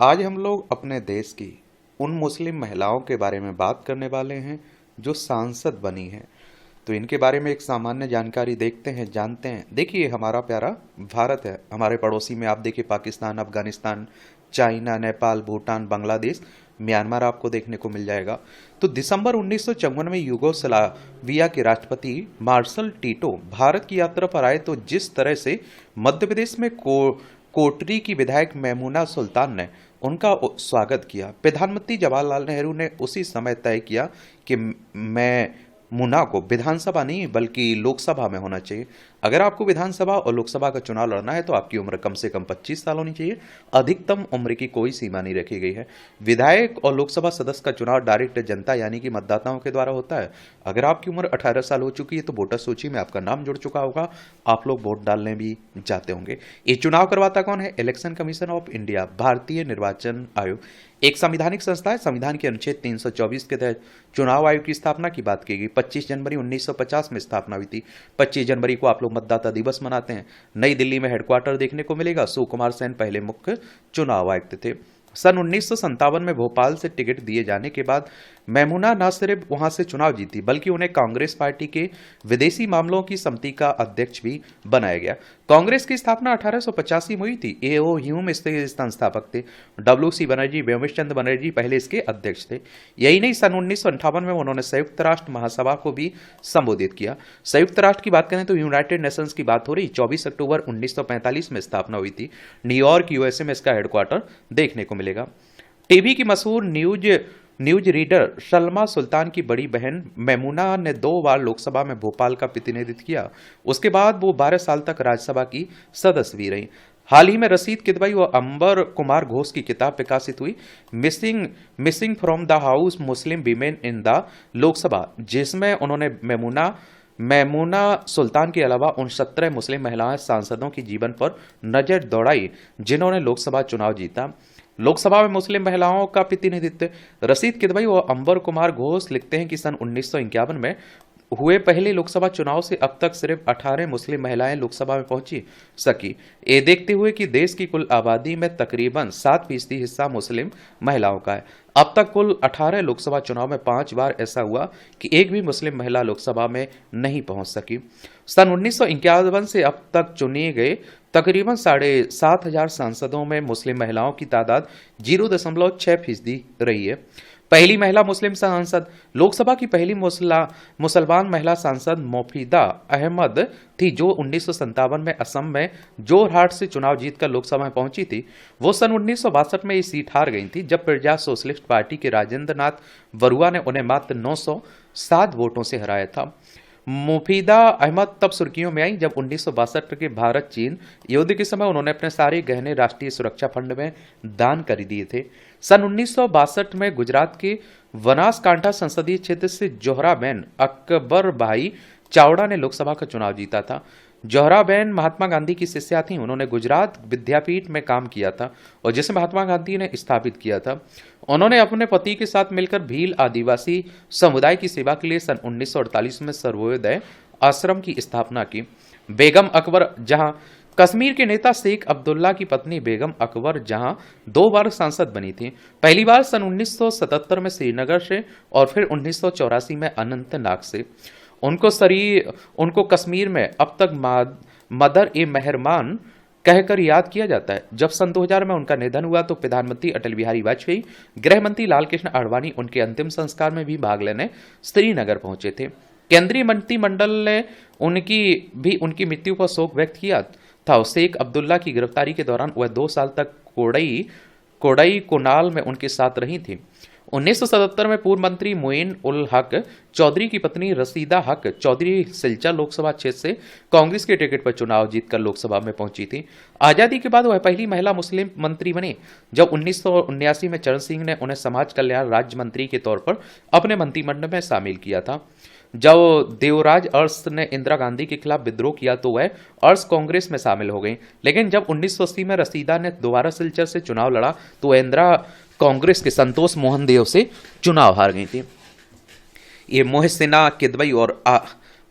आज हम लोग अपने देश की उन मुस्लिम महिलाओं के बारे में बात करने वाले हैं जो सांसद बनी हैं। तो इनके बारे में एक सामान्य जानकारी देखते हैं, जानते हैं। देखिए, हमारा प्यारा भारत है, हमारे पड़ोसी में आप देखिए पाकिस्तान, अफगानिस्तान, चाइना, नेपाल, भूटान, बांग्लादेश, म्यांमार आपको देखने को मिल जाएगा। तो दिसंबर 1954 में यूगोस्लाविया के राष्ट्रपति मार्शल टीटो भारत की यात्रा पर आए तो जिस तरह से मध्य प्रदेश में कोटरी की विधायक मेमुना सुल्तान ने उनका स्वागत किया, प्रधानमंत्री जवाहरलाल नेहरू ने उसी समय तय किया कि मैं मुना को विधानसभा नहीं बल्कि लोकसभा में होना चाहिए। अगर आपको विधानसभा और लोकसभा का चुनाव लड़ना है तो आपकी उम्र कम से कम 25 साल होनी चाहिए। अधिकतम उम्र की कोई सीमा नहीं रखी गई है। विधायक और लोकसभा सदस्य का चुनाव डायरेक्ट जनता यानी कि मतदाताओं के द्वारा होता है। अगर आपकी उम्र 18 साल हो चुकी है तो वोटर सूची में आपका नाम जुड़ चुका होगा, आप लोग वोट डालने भी जाते होंगे। ये चुनाव करवाता कौन है? इलेक्शन कमीशन ऑफ इंडिया, भारतीय निर्वाचन आयोग, एक संवैधानिक संस्था है। संविधान के अनुच्छेद 324 के तहत चुनाव आयोग की स्थापना की बात की गई। 25 जनवरी 1950 में स्थापना हुई थी। 25 जनवरी को आप लोग मतदाता दिवस मनाते हैं। नई दिल्ली में हेडक्वार्टर देखने को मिलेगा। सुकुमार सेन पहले मुख्य चुनाव आयुक्त थे। सन 1957 में भोपाल से टिकट दिए जाने के बाद मेमुना न सिर्फ वहां से चुनाव जीती बल्कि उन्हें कांग्रेस पार्टी के विदेशी मामलों की समिति का अध्यक्ष भी बनाया गया। कांग्रेस की स्थापना 1885 में हुई थी। ए.ओ. ह्यूम इसके संस्थापक थे। डब्ल्यू.सी. बनर्जी, व्योमेश चंद्र बनर्जी पहले इसके अध्यक्ष थे। यही नहीं, सन 1958 में उन्होंने संयुक्त राष्ट्र महासभा को भी संबोधित किया। संयुक्त राष्ट्र की बात करें तो यूनाइटेड नेशंस की बात हो रही। 24 अक्टूबर 1945 में स्थापना हुई थी। न्यूयॉर्क, यूएसए में इसका हेडक्वार्टर देखने को मिलेगा। टीवी की मशहूर न्यूज रीडर सलमा सुल्तान की बड़ी बहन मेमुना ने 2 बार लोकसभा में भोपाल का प्रतिनिधित्व किया। उसके बाद वो 12 साल तक राज्यसभा की सदस्य भी रही। हाल ही में रशीद किदवई और अंबर कुमार घोष की किताब प्रकाशित हुई, missing from the house Muslim women in the Lok Sabha, जिसमें उन्होंने मेमुना सुल्तान के अलावा उन 17 मुस्लिम महिला सांसदों की जीवन पर नजर दौड़ाई जिन्होंने लोकसभा चुनाव जीता। लोकसभा में मुस्लिम महिलाओं का प्रतिनिधित्व। रशीद किदवई और अंबर कुमार घोष लिखते हैं कि सन 1951 में हुए पहले लोकसभा चुनाव से अब तक सिर्फ 18 मुस्लिम महिलाएं लोकसभा में पहुंची सकी। ये देखते हुए कि देश की कुल आबादी में तकरीबन 7% हिस्सा मुस्लिम महिलाओं का है। अब तक कुल 18 लोकसभा चुनाव में 5 बार ऐसा हुआ कि एक भी मुस्लिम महिला लोकसभा में नहीं पहुंच सकी। सन 1951 से अब तक चुने गए तकरीबन 7,500 सांसदों में मुस्लिम महिलाओं की तादाद 0.6% रही है। पहली महिला मुस्लिम सांसद। लोकसभा की पहली मुसलमान महिला सांसद मोफीदा अहमद थी, जो 1957 में असम में जोरहाट से चुनाव जीतकर लोकसभा में पहुंची थी। वो सन 1962 में ये सीट हार गई थी जब प्रजा सोशलिस्ट पार्टी के राजेंद्र नाथ बरुआ ने उन्हें मात्र 907 वोटों से हराया था। मुफीदा अहमद तब सुर्खियों में आई जब 1962 के भारत चीन युद्ध के समय उन्होंने अपने सारे गहने राष्ट्रीय सुरक्षा फंड में दान कर दिए थे। सन 1962 में गुजरात के बनासकांठा संसदीय क्षेत्र से जोहराबेन अकबर भाई चावड़ा ने लोकसभा का चुनाव जीता था। जोहराबेन महात्मा गांधी की शिष्या थी। उन्होंने गुजरात विद्यापीठ में काम किया था और जिसे महात्मा गांधी ने स्थापित किया था। उन्होंने अपने पति के साथ मिलकर भील आदिवासी समुदाय की सेवा के लिए सन 1948 में सर्वोदय आश्रम की स्थापना की। बेगम अकबर जहां कश्मीर के नेता शेख अब्दुल्ला की पत्नी बेगम अकबर जहां 2 बार सांसद बनी थी। पहली बार सन 1977 में श्रीनगर से और फिर 1984 में अनंतनाग से। उनको कश्मीर में अब तक मदर ए मेहरबान कहकर याद किया जाता है। जब सन 2000 में उनका निधन हुआ तो प्रधानमंत्री अटल बिहारी वाजपेयी, गृह मंत्री लालकृष्ण आडवाणी उनके अंतिम संस्कार में भी भाग लेने श्रीनगर पहुंचे थे। केंद्रीय मंत्रिमंडल ने उनकी मृत्यु पर शोक व्यक्त किया था। शेख अब्दुल्ला की गिरफ्तारी के दौरान वह 2 साल तक कोडई कोनाल में उनके साथ रही थी। 1977 में पूर्व मंत्री मोइन उल हक चौधरी की पत्नी रसीदा हक चौधरी सिलचर लोकसभा क्षेत्र से कांग्रेस के टिकट पर चुनाव जीतकर लोकसभा में पहुंची थी। आजादी के बाद वह पहली महिला मुस्लिम मंत्री बनी जब 1979 में चरण सिंह ने उन्हें समाज कल्याण राज्य मंत्री के तौर पर अपने मंत्रिमंडल में शामिल किया था। जब देवराज अरस ने इंदिरा गांधी के खिलाफ विद्रोह किया तो वह अरस कांग्रेस में शामिल हो गई। लेकिन जब 1980 में रसीदा ने दोबारा सिलचर से चुनाव लड़ा तो वह इंदिरा कांग्रेस के संतोष मोहन देव से चुनाव हार गई थी। ये मोहसिना किदवई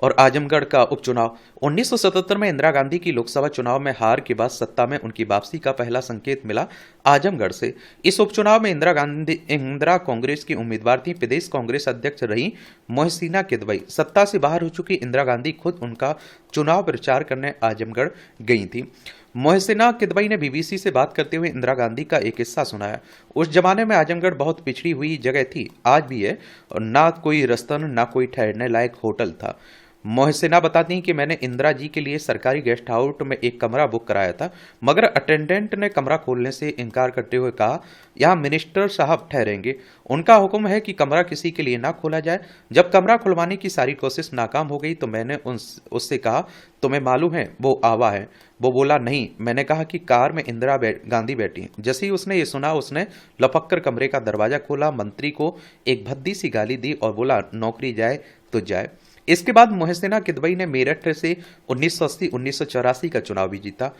और आजमगढ़ का उपचुनाव। 1977 में इंदिरा गांधी की लोकसभा चुनाव में हार के बाद सत्ता में उनकी वापसी का पहला संकेत मिला आजमगढ़ से। इस उपचुनाव में इंदिरा कांग्रेस की उम्मीदवार थी। प्रदेश कांग्रेस अध्यक्ष रही मोहसिना किदवई। सत्ता से बाहर हो चुकी इंदिरा गांधी खुद उनका चुनाव प्रचार करने आजमगढ़ गई थी। मोहसिना किदवई ने बीबीसी से बात करते हुए इंदिरा गांधी का एक किस्सा सुनाया। उस जमाने में आजमगढ़ बहुत पिछड़ी हुई जगह थी, आज भी है, और ना कोई रस्तन ना कोई ठहरने लायक होटल था। मोहसिना बताती हैं कि मैंने इंदिरा जी के लिए सरकारी गेस्ट हाउस में एक कमरा बुक कराया था, मगर अटेंडेंट ने कमरा खोलने से इनकार करते हुए कहा, यहाँ मिनिस्टर साहब ठहरेंगे, उनका हुक्म है कि कमरा किसी के लिए ना खोला जाए। जब कमरा खुलवाने की सारी कोशिश नाकाम हो गई तो मैंने उससे कहा, तुम्हें मालूम है वो आवा है? वो बोला, नहीं। मैंने कहा कि कार में इंदिरा गांधी बैठी हैं। जैसे ही उसने ये सुना, उसने लपक कर कमरे का दरवाजा खोला, मंत्री को एक भद्दी सी गाली दी और बोला, नौकरी जाए तो जाए। इसके बाद मोहसिना किदवई ने मेरठ से 1980-1984 का चुनाव भी जीता।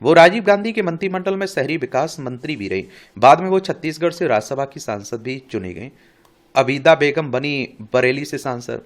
वो राजीव गांधी के मंत्रिमंडल में शहरी विकास मंत्री भी रही। बाद में वो छत्तीसगढ़ से राज्यसभा की सांसद भी चुनी गई। अबीदा बेगम बनी बरेली से सांसद।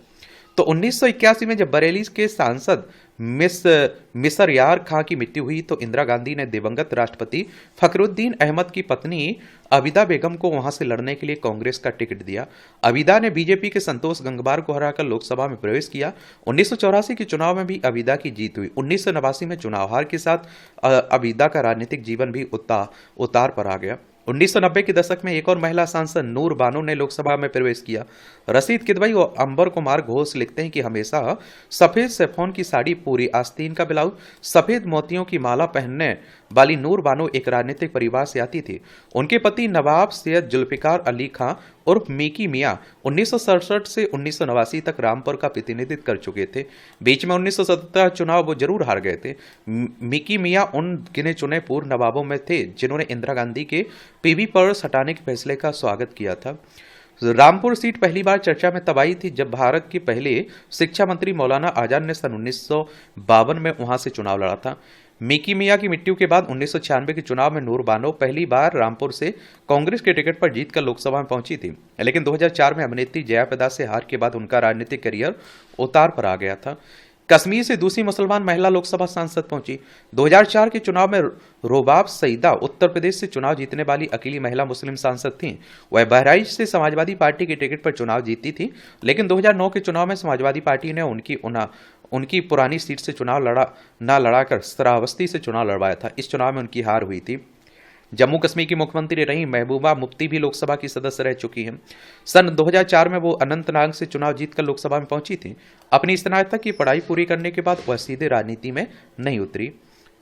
तो 1981 में जब बरेली के सांसद मिसर यार खां की मृत्यु हुई तो इंदिरा गांधी ने दिवंगत राष्ट्रपति फखरुद्दीन अहमद की पत्नी अबीदा बेगम को वहां से लड़ने के लिए कांग्रेस का टिकट दिया। अबीदा ने बीजेपी के संतोष गंगवार को हराकर लोकसभा में प्रवेश किया। 1984 के चुनाव में भी अबीदा की जीत हुई। 1989 में चुनाव हार के साथ अबीदा का राजनीतिक जीवन भी उतार पर आ गया। 1990 के दशक में एक और महिला सांसद नूर बानो ने लोकसभा में प्रवेश किया। रशीद किदवई और अंबर कुमार घोष लिखते हैं कि हमेशा सफेद सेफोन की साड़ी, पूरी आस्तीन का ब्लाउज, सफेद मोतियों की माला पहनने वाली नूर बानो एक राजनीतिक परिवार से आती थी। उनके पति नवाब सैयद जुल्फिकार अली खां उर्फ मिकी मियां 1967 से 1989 तक रामपुर का प्रतिनिधित्व कर चुके थे। बीच में 1977 चुनाव वो जरूर हार गए थे। मिकी मियां उन गिने चुने पूर्व नवाबों में थे जिन्होंने इंदिरा गांधी के पीवी पर हटाने के फैसले का स्वागत किया था। रामपुर सीट पहली बार चर्चा में तब आई थी जब भारत के पहले शिक्षा मंत्री मौलाना आजाद ने सन 1952 में वहां से चुनाव लड़ा था। मिकी मियां की मृत्यु के बाद 1996 के चुनाव में नूर बानो पहली बार रामपुर से कांग्रेस के टिकट पर जीतकर लोकसभा में पहुंची थी, लेकिन 2004 में अभिनेत्री जया प्रदा से हार के बाद उनका राजनीतिक करियर उतार पर आ गया था। कश्मीर से दूसरी मुसलमान महिला लोकसभा सांसद पहुंची। 2004 के चुनाव में रोबाब सईदा उत्तर प्रदेश से चुनाव जीतने वाली अकेली महिला मुस्लिम सांसद थीं। वह बहराइच से समाजवादी पार्टी के टिकट पर चुनाव जीती थी, लेकिन 2009 के चुनाव में समाजवादी पार्टी ने उनकी पुरानी सीट से चुनाव लड़ाकर श्रावस्ती से चुनाव लड़वाया था। इस चुनाव में उनकी हार हुई थी। जम्मू कश्मीर की मुख्यमंत्री रही महबूबा मुफ्ती भी लोकसभा की सदस्य रह चुकी हैं। सन 2004 में वो अनंतनाग से चुनाव जीतकर लोकसभा में पहुंची थी। अपनी स्नातक की पढ़ाई पूरी करने के बाद वह सीधे राजनीति में नहीं उतरी।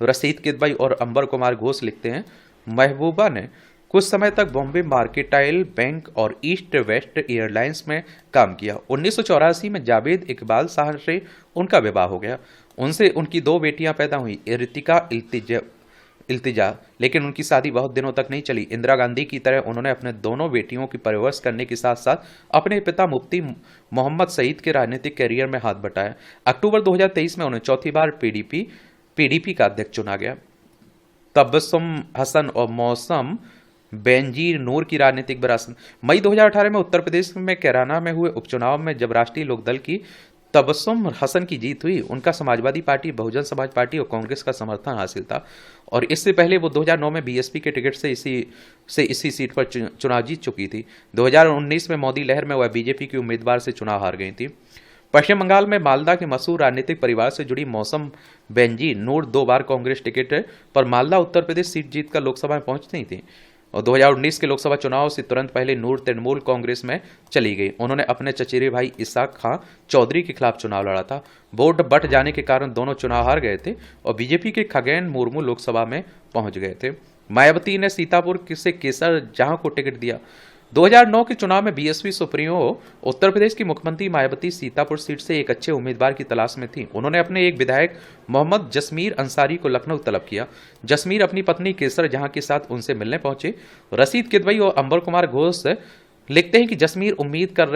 रशीद किदवई और अंबर कुमार घोष लिखते हैं, महबूबा ने कुछ समय तक बॉम्बे मार्केटाइल बैंक और ईस्ट वेस्ट एयरलाइंस में काम किया। 1984 में जावेद इकबाल शाह से उनका विवाह हो गया। उनसे उनकी 2 बेटियां पैदा हुई, इर्तिका इल्तिजा, लेकिन उनकी शादी बहुत दिनों तक नहीं चली। इंदिरा गांधी की तरह उन्होंने अपने दोनों बेटियों की परवरिश करने के साथ साथ अपने पिता मुफ्ती मोहम्मद सईद के राजनीतिक कैरियर में हाथ बटाया। अक्टूबर 2023 में उन्हें चौथी बार पीडीपी का अध्यक्ष चुना गया। तबस्सुम हसन और मौसम बेनजीर नूर की राजनीतिक विरासत। मई 2018 में उत्तर प्रदेश में कैराना में हुए उपचुनाव में जब राष्ट्रीय लोकदल की तबस्सुम हसन की जीत हुई, उनका समाजवादी पार्टी, बहुजन समाज पार्टी और कांग्रेस का समर्थन हासिल था। और इससे पहले वो 2009 में बीएसपी के टिकट से इसी सीट पर चुनाव जीत चुकी थी। 2019 में मोदी लहर में वह बीजेपी की उम्मीदवार से चुनाव हार गई थी। पश्चिम बंगाल में मालदा के मशहूर राजनीतिक परिवार से जुड़ी मौसम बेनजीर नूर 2 बार कांग्रेस टिकट पर मालदा उत्तर प्रदेश सीट जीतकर लोकसभा में पहुंचती थी। और 2019 के लोकसभा चुनाव से तुरंत पहले नूर तृणमूल कांग्रेस में चली गई। उन्होंने अपने चचेरे भाई इसाक खां चौधरी के खिलाफ चुनाव लड़ा था। वोट बट जाने के कारण दोनों चुनाव हार गए थे और बीजेपी के खगेन मुर्मू लोकसभा में पहुंच गए थे। मायावती ने सीतापुर से केसर जहां को टिकट दिया। 2009 के चुनाव में बीएसपी सुप्रीमो उत्तर प्रदेश की मुख्यमंत्री मायावती सीतापुर सीट से एक अच्छे उम्मीदवार की तलाश में थी। उन्होंने अपने एक विधायक मोहम्मद जसमीर अंसारी को लखनऊ तलब किया। जसमीर अपनी पत्नी केसर जहां के साथ उनसे मिलने पहुंचे। रशीद किदवई और अंबर कुमार घोष लिखते हैं कि जसमीर उम्मीद कर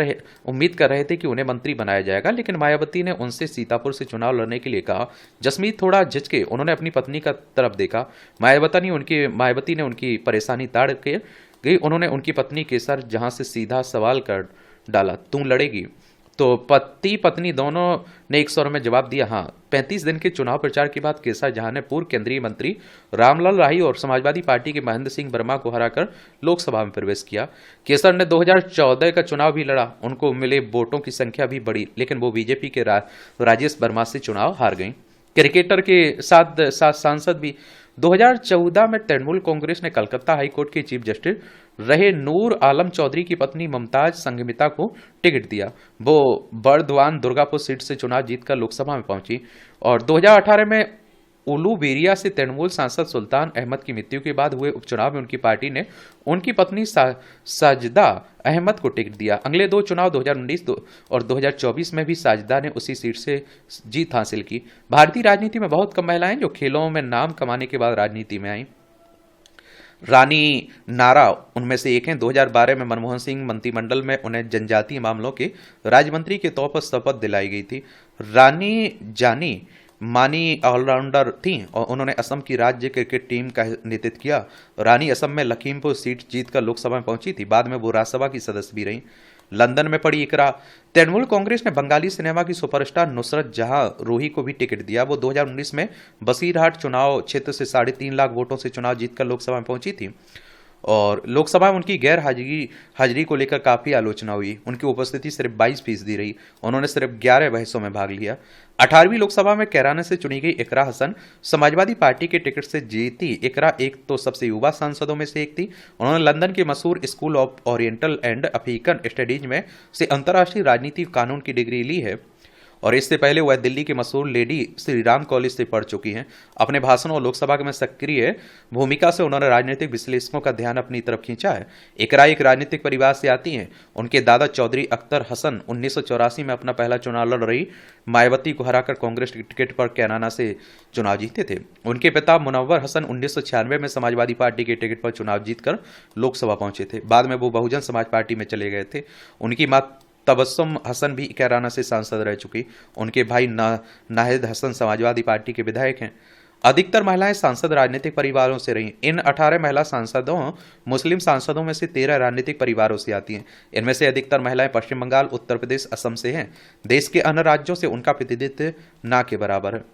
रहे थे कि उन्हें मंत्री बनाया जाएगा, लेकिन मायावती ने उनसे सीतापुर से चुनाव लड़ने के लिए कहा। जसमीर थोड़ा झिझके, उन्होंने अपनी पत्नी का तरफ देखा। मायावती ने उनकी परेशानी ताड़ के उन्होंने उनकी पत्नी केसर जहां से सीधा सवाल कर डाला, तू लड़ेगी? तो पति पत्नी दोनों ने एक स्वर में जवाब दिया हाँ। 35 दिन के चुनाव प्रचार के बाद केसर जहां ने पूर्व केंद्रीय मंत्री रामलाल राही और समाजवादी पार्टी के महेंद्र सिंह वर्मा को हराकर लोकसभा में प्रवेश किया। केसर ने 2014 का चुनाव भी लड़ा, उनको मिले वोटों की संख्या भी बढ़ी, लेकिन वो बीजेपी के राजेश वर्मा से चुनाव हार गई। क्रिकेटर के साथ सांसद भी 2014 में तृणमूल कांग्रेस ने कलकत्ता हाईकोर्ट के चीफ जस्टिस रहे नूर आलम चौधरी की पत्नी मुमताज संघमिता को टिकट दिया। वो बर्दवान दुर्गापुर सीट से चुनाव जीतकर लोकसभा में पहुंची और 2018 में उलूबेरिया से तृणमूल सांसद सुल्तान अहमद की मृत्यु के बाद हुए उपचुनाव में उनकी पार्टी ने उनकी पत्नी साजिदा अहमद को टिकट दिया। अगले दो चुनाव 2019 और 2024 में भी साजिदा ने उसी सीट से जीत हासिल की। भारतीय राजनीति में बहुत कम महिलाएं जो खेलों में नाम कमाने के बाद राजनीति में आई। रानी नारा उनमें से एक हैं। 2012 में मनमोहन सिंह मंत्रिमंडल में उन्हें जनजातीय मामलों के राज्य मंत्री के तौर पर शपथ दिलाई गई थी। रानी जानी मानी ऑलराउंडर थीं और उन्होंने असम की राज्य क्रिकेट टीम का नेतृत्व किया। रानी असम में लखीमपुर सीट जीतकर लोकसभा में पहुंची थी। बाद में वो राज्यसभा की सदस्य भी रहीं। लंदन में पड़ी इकरा। तृणमूल कांग्रेस ने बंगाली सिनेमा की सुपरस्टार नुसरत जहां रूही को भी टिकट दिया। वो 2019 में बसीरहाट चुनाव क्षेत्र से 3.5 लाख वोटों से चुनाव जीतकर लोकसभा में पहुंची थी और लोकसभा में उनकी गैर हाजिरी को लेकर काफी आलोचना हुई। उनकी उपस्थिति सिर्फ 22% रही। उन्होंने सिर्फ 11 बहसों में भाग लिया। 18वीं लोकसभा में कैराना से चुनी गई इकरा हसन समाजवादी पार्टी के टिकट से जीती। इकरा एक तो सबसे युवा सांसदों में से एक थी। उन्होंने लंदन के मशहूर school of oriental and African studies में से अंतर्राष्ट्रीय राजनीति कानून की डिग्री ली है और इससे पहले वह दिल्ली के मशहूर लेडी श्रीराम कॉलेज से पढ़ चुकी हैं। अपने भाषणों और लोकसभा में सक्रिय भूमिका से उन्होंने राजनीतिक विश्लेषकों का ध्यान अपनी तरफ खींचा है। इकरा एक राजनीतिक परिवार से आती हैं। उनके दादा चौधरी अख्तर हसन 1984 में अपना पहला चुनाव लड़ रही मायावती को हराकर कांग्रेस की टिकट पर कैराना से चुनाव जीते थे। उनके पिता मुनव्वर हसन 1996 में समाजवादी पार्टी के टिकट पर चुनाव जीतकर लोकसभा पहुंचे थे। बाद में वो बहुजन समाज पार्टी में चले गए थे। उनकी मां तबस्सुम हसन भी कैराना से सांसद रह चुकी। उनके भाई नाहिद हसन समाजवादी पार्टी के विधायक हैं। अधिकतर महिलाएं सांसद राजनीतिक परिवारों से रहीं। इन 18 महिला सांसदों मुस्लिम सांसदों में से 13 राजनीतिक परिवारों से आती हैं। इनमें से अधिकतर महिलाएं पश्चिम बंगाल, उत्तर प्रदेश, असम से हैं। देश के अन्य राज्यों से उनका प्रतिनिधित्व ना के बराबर है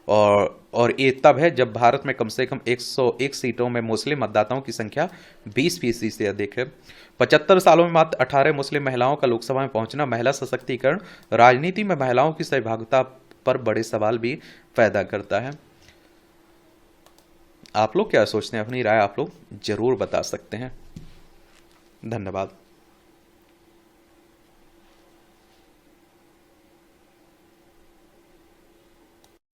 और ये तब है जब भारत में कम से कम 101 सीटों में मुस्लिम मतदाताओं की संख्या 20% से अधिक है। 75 सालों में मात्र 18 मुस्लिम महिलाओं का लोकसभा में पहुंचना महिला सशक्तिकरण राजनीति में महिलाओं की सहभागिता पर बड़े सवाल भी पैदा करता है। आप लोग क्या सोचते हैं? अपनी राय आप लोग जरूर बता सकते हैं। धन्यवाद।